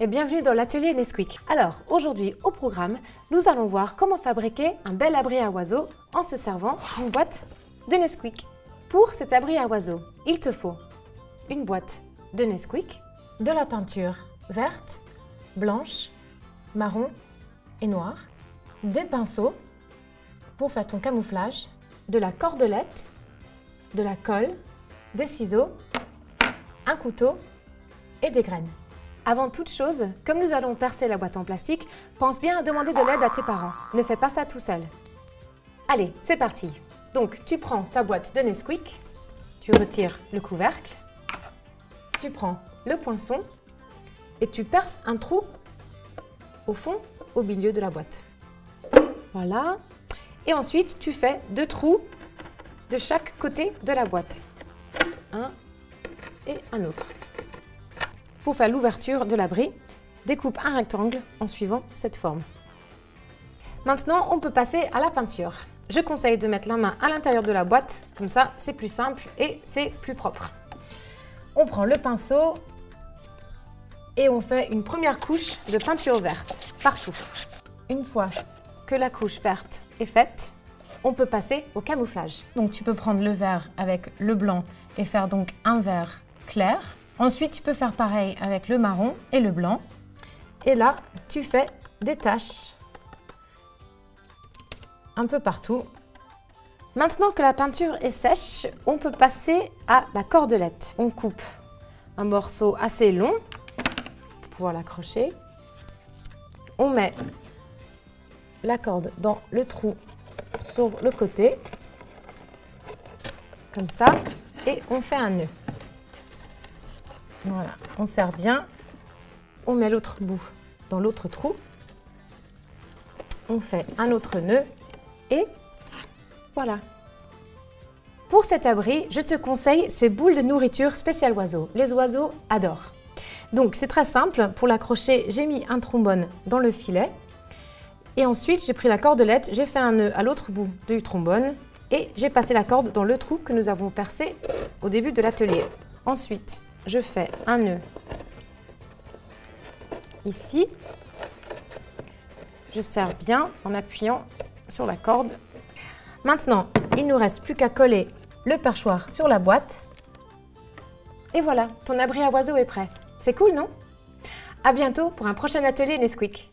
et bienvenue dans l'atelier Nesquik. Alors, aujourd'hui au programme, nous allons voir comment fabriquer un bel abri à oiseaux en se servant d'une boîte de Nesquik. Pour cet abri à oiseaux, il te faut une boîte de Nesquik, de la peinture verte, blanche, marron et noire, des pinceaux pour faire ton camouflage, de la cordelette, de la colle, des ciseaux, un couteau et des graines. Avant toute chose, comme nous allons percer la boîte en plastique, pense bien à demander de l'aide à tes parents. Ne fais pas ça tout seul. Allez, c'est parti. Donc, tu prends ta boîte de Nesquik, tu retires le couvercle, tu prends le poinçon et tu perces un trou au fond, au milieu de la boîte. Voilà. Et ensuite, tu fais 2 trous de chaque côté de la boîte. Un et un autre. Pour faire l'ouverture de l'abri, découpe un rectangle en suivant cette forme. Maintenant, on peut passer à la peinture. Je conseille de mettre la main à l'intérieur de la boîte, comme ça c'est plus simple et c'est plus propre. On prend le pinceau et on fait une première couche de peinture verte partout. Une fois que la couche verte est faite, on peut passer au camouflage. Donc tu peux prendre le vert avec le blanc et faire donc un vert clair. Ensuite, tu peux faire pareil avec le marron et le blanc. Et là, tu fais des taches un peu partout. Maintenant que la peinture est sèche, on peut passer à la cordelette. On coupe un morceau assez long pour pouvoir l'accrocher. On met la corde dans le trou sur le côté, comme ça, et on fait un nœud. Voilà, on serre bien, on met l'autre bout dans l'autre trou, on fait un autre nœud et voilà. Pour cet abri, je te conseille ces boules de nourriture spéciales oiseaux. Les oiseaux adorent. Donc c'est très simple, pour l'accrocher, j'ai mis un trombone dans le filet et ensuite j'ai pris la cordelette, j'ai fait un nœud à l'autre bout du trombone et j'ai passé la corde dans le trou que nous avons percé au début de l'atelier. Ensuite, je fais un nœud ici, je serre bien en appuyant sur la corde. Maintenant, il ne nous reste plus qu'à coller le perchoir sur la boîte. Et voilà, ton abri à oiseaux est prêt. C'est cool, non? À bientôt pour un prochain atelier Nesquik.